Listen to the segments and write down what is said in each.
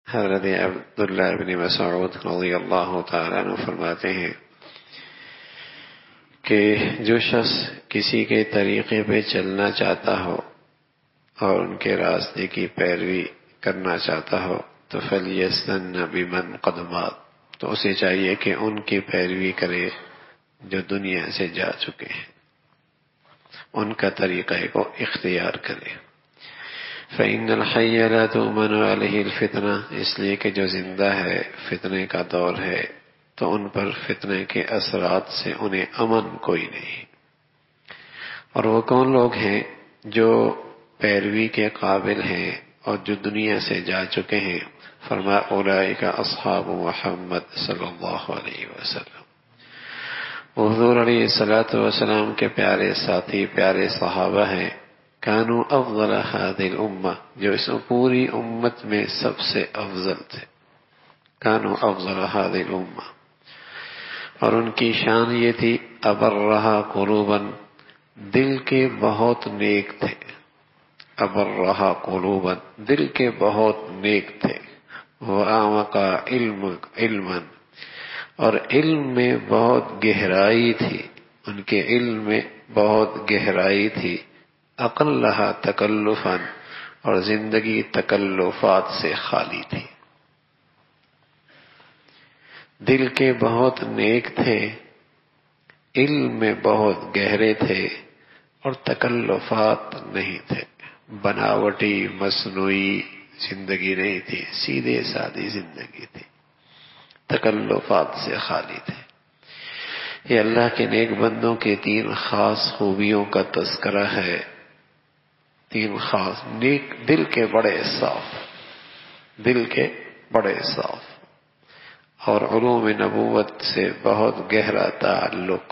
حضرت عبداللہ بن مسعود رضی اللہ تعالیٰ عنہ فرماتے ہیں کہ جو شخص کسی کے طریقے پہ چلنا چاہتا ہو اور ان کے راستے کی پیروی کرنا چاہتا ہو تو فَلْيَسْتَنَّ بِمَنْ قَدْ مَاتَ، تو اسے چاہیے کہ ان کی پیروی کرے جو دنیا سے جا چکے ہیں، ان کا طریقہ کو اختیار کرے۔ فَإِنَّ الْحَيَّ لَا تُؤْمَنُ عَلَيْهِ الْفِتْنَةُ، اس لیے کہ جو زندہ ہے فتنے کا دور ہے تو ان پر فتنے کے اثرات سے انہیں امن کوئی نہیں۔ اور وہ کون لوگ ہیں جو پیروی کے قابل ہیں اور جو دنیا سے جا چکے ہیں؟ فرمایا اولئک اصحاب محمد صلی اللہ علیہ وسلم، حضور علیہ الصلوۃ والسلام کے پیارے ساتھی، پیارے صحابہ ہیں۔ کانوا افضل هذه الامہ، جو اس پوری امت میں سب سے افضل تھے۔ کانوا افضل هذه الامہ، اور ان کی شان یہ تھی ابرہا قلوبا، دل کے بہت نیک تھے۔ ابرہا قلوبا، دل کے بہت نیک تھے۔ وَأَعْمَقَ علما، اور علم میں بہت گہرائی تھی، ان کے علم میں بہت گہرائی تھی۔ اقلھا تکلفا، اور زندگی تکلفات سے خالی تھی۔ دل کے بہت نیک تھے، علم میں بہت گہرے تھے، اور تکلفات نہیں تھے، بناوٹی مصنوعی زندگی نہیں تھی، سیدھے سادی زندگی تھی، تکلفات سے خالی تھے۔ یہ اللہ کے نیک بندوں کے تین خاص خوبیوں کا تذکرہ ہے، تین خاص نیک، دل کے بڑے صاف، دل کے بڑے صاف، اور علوم نبوت سے بہت گہرا تعلق،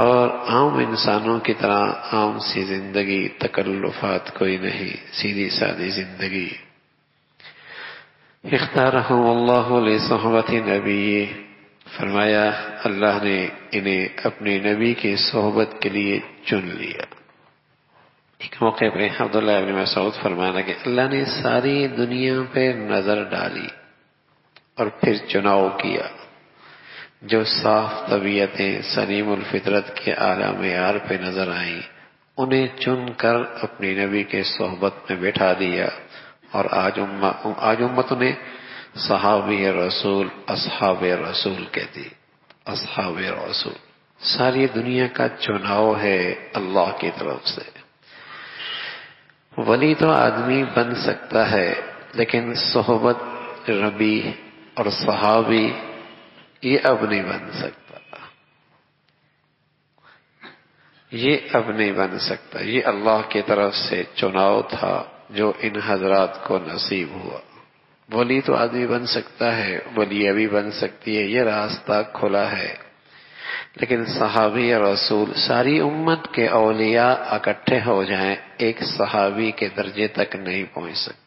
اور عام انسانوں کی طرح عام سی زندگی، تکلفات کوئی نہیں، سیدھی سادی زندگی۔ اختارہم اللہ لصحبت نبی، فرمایا اللہ نے انہیں اپنے نبی کی صحبت کے لیے چن لیا۔ ایک موقع پہ عبداللہ ابن مسعود فرمانے لگے اللہ نے ساری دنیا پہ نظر ڈالی اور پھر چناؤ کیا، جو صاف طبیعتیں سلیم الفطرت کے اعلیٰ معیار پہ نظر آئیں انہیں چن کر اپنی نبی کے صحبت میں بٹھا دیا، اور آج امت نے صحابی رسول، اصحاب رسول کہتی، اصحاب رسول۔ ساری دنیا کا چناؤ ہے اللہ کی طرف سے۔ ولی تو آدمی بن سکتا ہے، لیکن صحبت ربی اور صحابی یہ اب نہیں بن سکتا، یہ اب نہیں بن سکتا۔ یہ اللہ کی طرف سے چناؤ تھا جو ان حضرات کو نصیب ہوا۔ ولی تو آدمی بن سکتا ہے، ولی ابھی بن سکتی ہے، یہ راستہ کھلا ہے، لیکن صحابی رسول، ساری امت کے اولیاء اکٹھے ہو جائیں ایک صحابی کے درجے تک نہیں پہنچ سکتے۔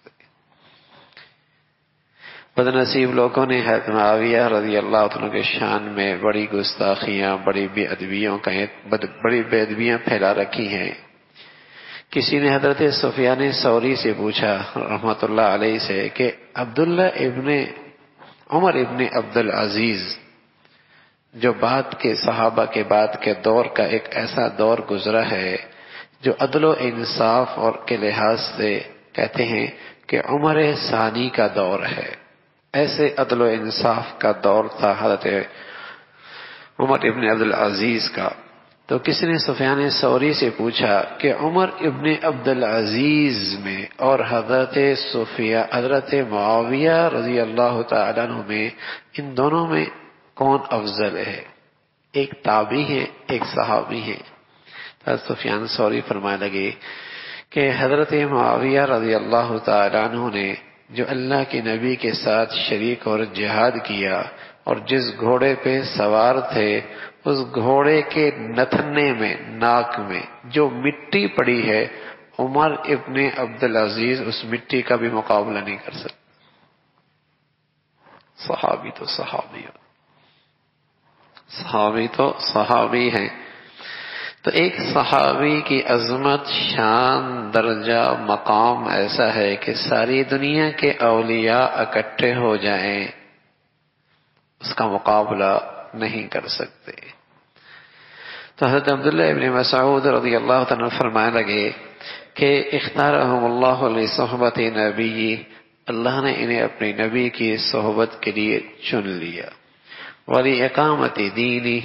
بد نصیب لوگوں نے حضرت معاویہ رضی اللہ عنہ کے شان میں بڑی گستاخیاں، بڑی بے ادبیاں پھیلا رکھی ہیں۔ کسی نے حضرت سفیان ثوری سے پوچھا رحمۃ اللہ علیہ سے کہ عبداللہ ابن عمر ابن عبدالعزیز، جو صحابہ کے بعد کے دور کا ایک ایسا دور گزرا ہے جو عدل و انصاف اور کے لحاظ سے کہتے ہیں کہ عمر ثانی کا دور ہے، ایسے عدل و انصاف کا دور تھا حضرت عمر ابن عبدالعزیز کا۔ تو کسی نے سفیان ثوری سے پوچھا کہ عمر ابن عبدالعزیز میں اور حضرت معاویہ رضی اللہ تعالیٰ عنہ میں، ان دونوں میں کون افضل ہے؟ ایک تابعی ہے، ایک صحابی ہے۔ حضرت سفیان ثوری فرمانے لگے کہ حضرت معاویہ رضی اللہ تعالیٰ عنہ نے جو اللہ کے نبی کے ساتھ شریک اور جہاد کیا، اور جس گھوڑے پہ سوار تھے اس گھوڑے کے نتھنے میں، ناک میں جو مٹی پڑی ہے، عمر ابن عبدالعزیز اس مٹی کا بھی مقابلہ نہیں کر سکتے۔ صحابی تو صحابی ہیں، تو ایک صحابی کی عظمت، شان، درجہ، مقام ایسا ہے کہ ساری دنیا کے اولیاء اکٹھے ہو جائیں اس کا مقابلہ نہیں کر سکتے۔ تو حضرت عبداللہ ابن مسعود رضی اللہ تعالیٰ فرمانے لگے کہ اختارہم اللہ لصحبت نبی، اللہ نے انہیں اپنی نبی کی صحبت کے لیے چن لیا، وَلِإِقَامَةِ دِینِهِ،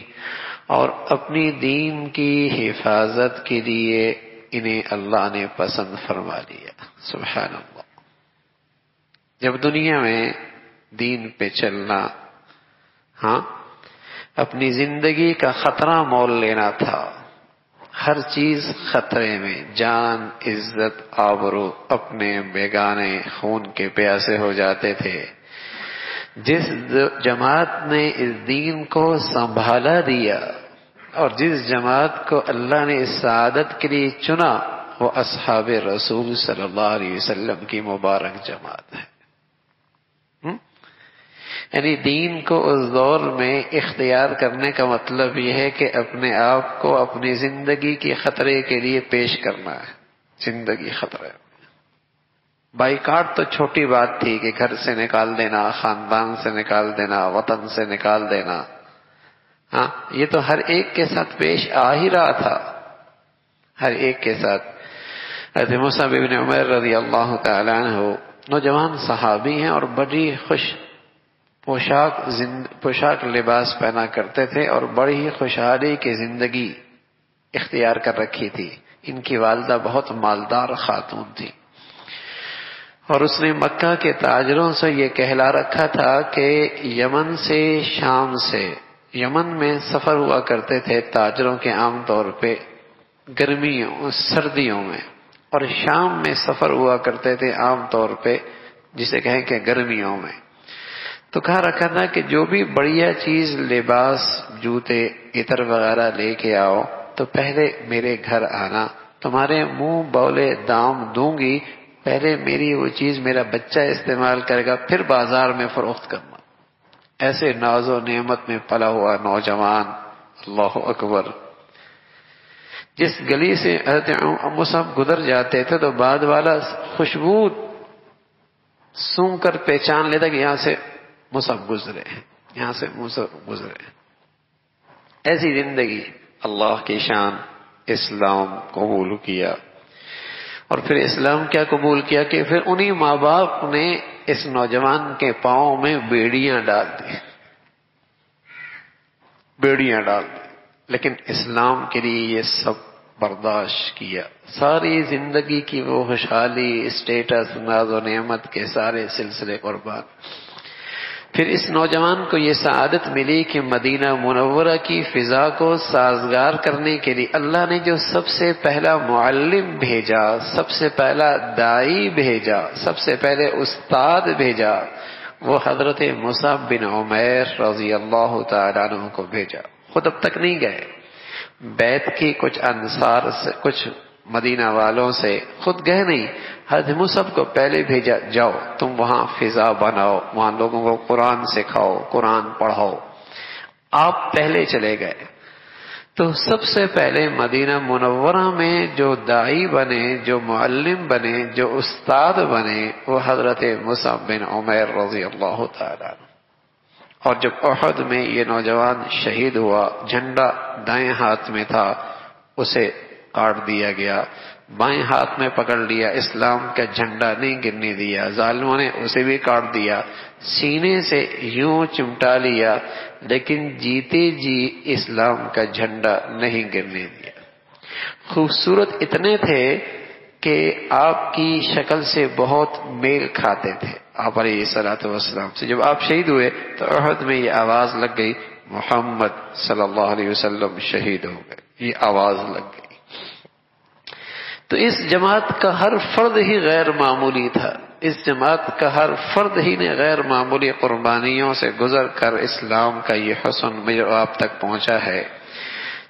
اور اپنی دین کی حفاظت کے لیے انہیں اللہ نے پسند فرما لیا۔ سبحان اللہ۔ جب دنیا میں دین پہ چلنا، اپنی زندگی کا خطرہ مول لینا تھا، ہر چیز خطرے میں، جان، عزت، آبرو، اپنے بیگانے خون کے پیاسے ہو جاتے تھے۔ جس جماعت نے اس دین کو سنبھالا دیا اور جس جماعت کو اللہ نے اس سعادت کے لیے چنا، وہ اصحاب رسول صلی اللہ علیہ وسلم کی مبارک جماعت ہے۔ یعنی دین کو اس دور میں اختیار کرنے کا مطلب یہ ہے کہ اپنے آپ کو اپنی زندگی کی خطرے کے لیے پیش کرنا ہے۔ زندگی خطرے میں، بائیکاٹ تو چھوٹی بات تھی کہ گھر سے نکال دینا، خاندان سے نکال دینا، وطن سے نکال دینا، یہ تو ہر ایک کے ساتھ پیش آ ہی رہا تھا، ہر ایک کے ساتھ۔ حضرت مصعب بن عمیر رضی اللہ تعالیٰ عنہ نوجوان صحابی ہیں اور بڑی خوش پوشاک لباس پہنا کرتے تھے اور بڑی ہی خوشحالی کی زندگی اختیار کر رکھی تھی۔ ان کی والدہ بہت مالدار خاتون تھی اور اس نے مکہ کے تاجروں سے یہ کہلا رکھا تھا کہ یمن سے شام سے، یمن میں سفر ہوا کرتے تھے تاجروں کے عام طور پہ گرمیوں سردیوں میں، اور شام میں سفر ہوا کرتے تھے عام طور پہ جسے کہیں کہ گرمیوں میں۔ تو کہا رکھا تھا کہ جو بھی بڑھیا چیز، لباس، جوتے، عطر وغیرہ لے کے آؤ تو پہلے میرے گھر آنا، تمہارے منہ بولے دام دوں گی، پہلے میری وہ چیز میرا بچہ استعمال کرے گا، پھر بازار میں فروخت کرنا۔ ایسے ناز و نعمت میں پلا ہوا نوجوان، اللہ اکبر، جس گلی سے حضرت مصعب گزر جاتے تھے تو بعد والا خوشبو سونگھ کر پہچان لیتا کہ یہاں سے مصعب گزرے ہیں، یہاں سے مصعب گزرے ہیں۔ ایسی زندگی، اللہ کی شان، اسلام قبول کیا، اور پھر اسلام کیا قبول کیا کہ پھر انہی ماں باپ نے اس نوجوان کے پاؤں میں بیڑیاں ڈال دی، بیڑیاں ڈال دی، لیکن اسلام کے لیے یہ سب برداشت کیا۔ ساری زندگی کی وہ خوشحالی، اسٹیٹس، ناز و نعمت کے سارے سلسلے قربان۔ پھر اس نوجوان کو یہ سعادت ملی کہ مدینہ منورہ کی فضا کو سازگار کرنے کے لیے اللہ نے جو سب سے پہلا معلم بھیجا، سب سے پہلا داعی بھیجا، سب سے پہلے استاد بھیجا، وہ حضرت مصعب بن عمیر رضی اللہ تعالیٰ عنہ کو بھیجا۔ خود اب تک نہیں گئے، بیت کی کچھ انصار سے، کچھ مدینہ والوں سے خود گئے نہیں، حضرت مصعب کو پہلے بھیجا، جاؤ تم وہاں فضا بناؤ، وہاں لوگوں کو قرآن سکھاؤ، قرآن پڑھاؤ۔ آپ پہلے چلے گئے تو سب سے پہلے مدینہ منورہ میں جو داعی بنے، جو معلم بنے، جو استاد بنے، وہ حضرت مصعب بن عمیر رضی اللہ تعالیٰ عنہ۔ اور جب احد میں یہ نوجوان شہید ہوا، جھنڈا دائیں ہاتھ میں تھا، اسے کاٹ دیا گیا، بائیں ہاتھ میں پکڑ لیا، اسلام کا جھنڈا نہیں گرنے دیا، ظالموں نے اسے بھی کاٹ دیا، سینے سے یوں چمٹا لیا، لیکن جیتے جی اسلام کا جھنڈا نہیں گرنے دیا۔ خوبصورت اتنے تھے کہ آپ کی شکل سے بہت میل کھاتے تھے آپ علیہ الصلوۃ والسلام سے۔ جب آپ شہید ہوئے تو احد میں یہ آواز لگ گئی، محمد صلی اللہ علیہ وسلم شہید ہو گئے، یہ آواز لگ گئی۔ تو اس جماعت کا ہر فرد ہی غیر معمولی تھا، اس جماعت کا ہر فرد ہی نے غیر معمولی قربانیوں سے گزر کر اسلام کا یہ حسن مجھے آپ تک پہنچا ہے۔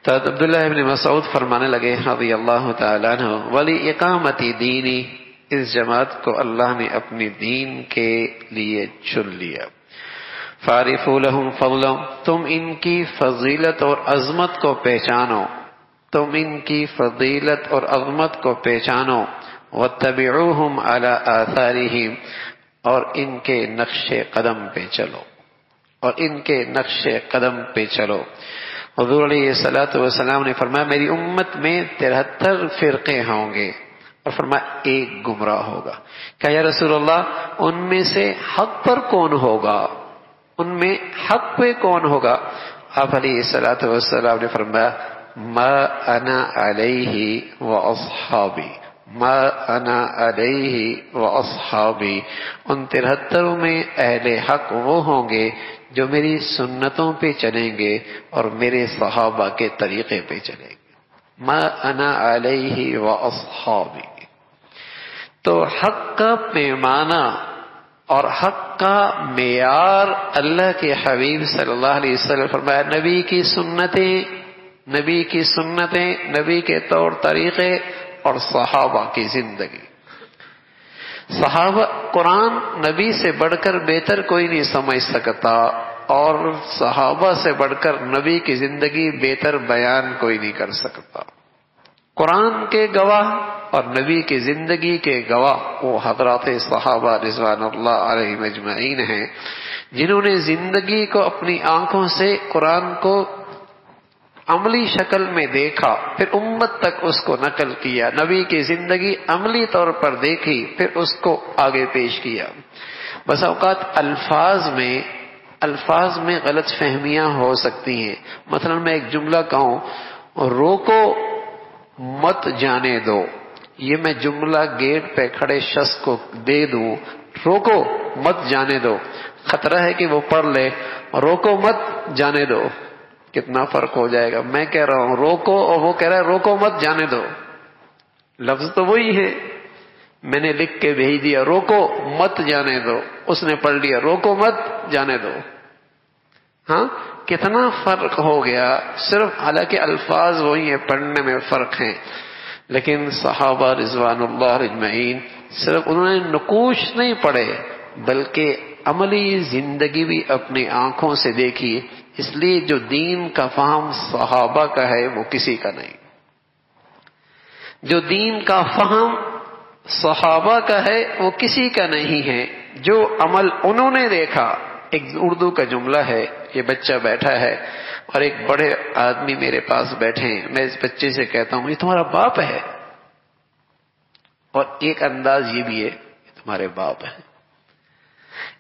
تو عبداللہ ابن مسعود فرمانے لگے رضی اللہ تعالیٰ عنہ، وَلِإِقَامَةِ دِینِهِ، اس جماعت کو اللہ نے اپنی دین کے لیے چن لیا۔ فَعَرِفُوا لَهُمْ فَضْلَهُمْ، تم ان کی فضیلت اور عظمت کو پہچانو، تم ان کی فضیلت اور عظمت کو پہچانو، واتبعوہم علی آثارہم، اور ان کے نقش قدم پہ چلو، اور ان کے نقش قدم پہ چلو۔ حضور علیہ الصلوۃ والسلام نے فرمایا میری امت میں 73 فرقے ہوں گے، اور فرمایا ایک گمراہ ہوگا۔ کہا یا رسول اللہ ان میں سے حق پر کون ہوگا؟ ان میں حق پہ کون ہوگا؟ آپ علیہ الصلوۃ والسلام نے فرمایا ما انا علیہ واصحابی، ما انا علیہ واصحابی، ان 73 میں اہل حق وہ ہوں گے جو میری سنتوں پہ چلیں گے اور میرے صحابہ کے طریقے پہ چلیں گے۔ ما انا علیہ واصحابی۔ تو حق کا پیمانہ اور حق کا معیار اللہ کے حبیب صلی اللہ علیہ وسلم فرمایا نبی کی سنتیں، نبی کی سنتیں، نبی کے طور طریقے اور صحابہ کی زندگی۔ صحابہ قرآن نبی سے بڑھ کر بہتر کوئی نہیں سمجھ سکتا، اور صحابہ سے بڑھ کر نبی کی زندگی بہتر بیان کوئی نہیں کر سکتا۔ قرآن کے گواہ اور نبی کی زندگی کے گواہ وہ حضرات صحابہ رضوان اللہ علیہم اجمعین ہیں، جنہوں نے زندگی کو اپنی آنکھوں سے قرآن کو عملی شکل میں دیکھا، پھر امت تک اس کو نقل کیا، نبی کی زندگی عملی طور پر دیکھی، پھر اس کو آگے پیش کیا۔ بس اوقات الفاظ میں غلط فہمیاں ہو سکتی ہیں۔ مثلا میں ایک جملہ کہوں روکو مت جانے دو، یہ میں جملہ گیٹ پہ کھڑے شخص کو دے دوں روکو مت جانے دو، خطرہ ہے کہ وہ پڑھ لے روکو مت جانے دو، کتنا فرق ہو جائے گا۔ میں کہہ رہا ہوں روکو اور وہ کہہ رہا ہے روکو مت جانے دو، لفظ تو وہی ہے، میں نے لکھ کے بھیج دیا روکو مت جانے دو، اس نے پڑھ لیا روکو مت جانے دو۔ ہاں کتنا فرق ہو گیا، صرف حالانکہ الفاظ وہی ہیں، پڑھنے میں فرق ہیں، لیکن صحابہ رضوان اللہ اجمعین صرف انہوں نے نقوش نہیں پڑھے بلکہ عملی زندگی بھی اپنی آنکھوں سے دیکھی، اس لیے جو دین کا فہم صحابہ کا ہے وہ کسی کا نہیں، جو دین کا فہم صحابہ کا ہے وہ کسی کا نہیں ہے، جو عمل انہوں نے دیکھا۔ ایک اردو کا جملہ ہے، یہ بچہ بیٹھا ہے اور ایک بڑے آدمی میرے پاس بیٹھے ہیں، میں اس بچے سے کہتا ہوں یہ تمہارا باپ ہے، اور ایک انداز یہ بھی ہے یہ تمہارے باپ ہے،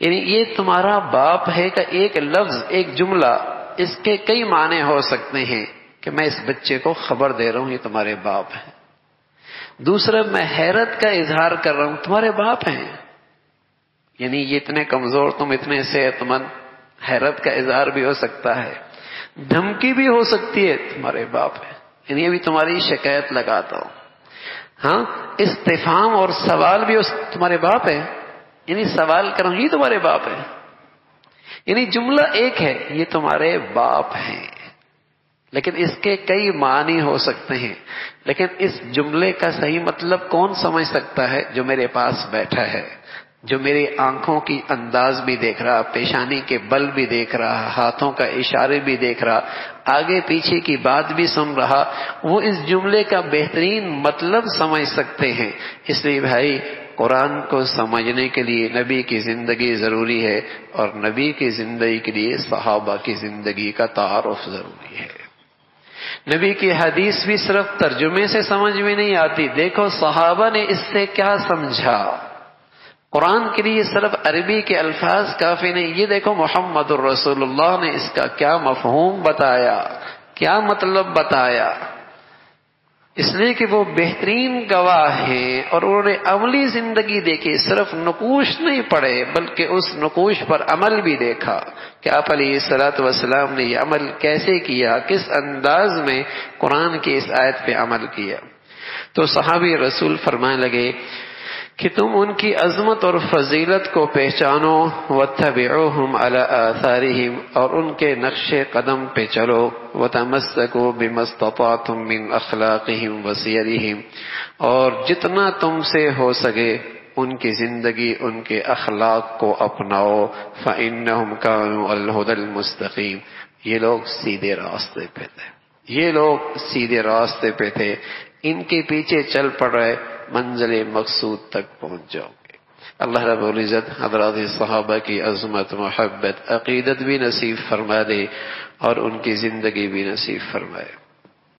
یعنی یہ تمہارا باپ ہے کا ایک لفظ، ایک جملہ، اس کے کئی معنی ہو سکتے ہیں کہ میں اس بچے کو خبر دے رہا ہوں یہ تمہارے باپ ہے۔ دوسرا میں حیرت کا اظہار کر رہا ہوں تمہارے باپ ہیں، یعنی یہ اتنے کمزور تم اتنے صحت مند، حیرت کا اظہار بھی ہو سکتا ہے، دھمکی بھی ہو سکتی ہے تمہارے باپ ہے، یعنی ابھی تمہاری شکایت لگاتا ہوں۔ ہاں استفہام اور سوال بھی تمہارے باپ ہے، یعنی سوال کر رہا ہوں یہ تمہارے باپ ہے، یعنی جملہ ایک ہے یہ تمہارے باپ ہیں، لیکن اس کے کئی معنی ہو سکتے ہیں، لیکن اس جملے کا صحیح مطلب کون سمجھ سکتا ہے؟ جو میرے پاس بیٹھا ہے، جو میری آنکھوں کی انداز بھی دیکھ رہا، پیشانی کے بل بھی دیکھ رہا، ہاتھوں کا اشارے بھی دیکھ رہا، آگے پیچھے کی بات بھی سن رہا، وہ اس جملے کا بہترین مطلب سمجھ سکتے ہیں۔ اس لیے بھائی قرآن کو سمجھنے کے لیے نبی کی زندگی ضروری ہے، اور نبی کی زندگی کے لیے صحابہ کی زندگی کا تعارف ضروری ہے۔ نبی کی حدیث بھی صرف ترجمے سے سمجھ میں نہیں آتی، دیکھو صحابہ نے اس سے کیا سمجھا۔ قرآن کے لیے صرف عربی کے الفاظ کافی نہیں، یہ دیکھو محمد الرسول اللہ نے اس کا کیا مفہوم بتایا، کیا مطلب بتایا، اس لیے کہ وہ بہترین گواہ ہیں اور انہوں نے عملی زندگی دیکھی، صرف نقوش نہیں پڑھے بلکہ اس نقوش پر عمل بھی دیکھا کہ آپ علیہ الصلوۃ والسلام نے یہ عمل کیسے کیا، کس انداز میں قرآن کی اس آیت پہ عمل کیا۔ تو صحابی رسول فرمانے لگے کہ تم ان کی عظمت اور فضیلت کو پہچانو، واتبعوہم علی آثارہم، اور ان کے نقش قدم پہ چلو، وتمسکوا بما استطعتم من اخلاقہم وسیرہم، اور جتنا تم سے ہو سکے ان کی زندگی، ان کے اخلاق کو اپناؤ، فإنہم کانوا علی الہدی المستقیم، یہ لوگ سیدھے راستے پہ تھے۔ یہ لوگ سیدھے راستے پہ تھے، ان کے پیچھے چل پڑ رہے، منزل مقصود تک پہنچ جاؤ گے۔ اللہ رب العزت حضرات صحابہ کی عظمت، محبت، عقیدت بھی نصیب فرما دے اور ان کی زندگی بھی نصیب فرمائے۔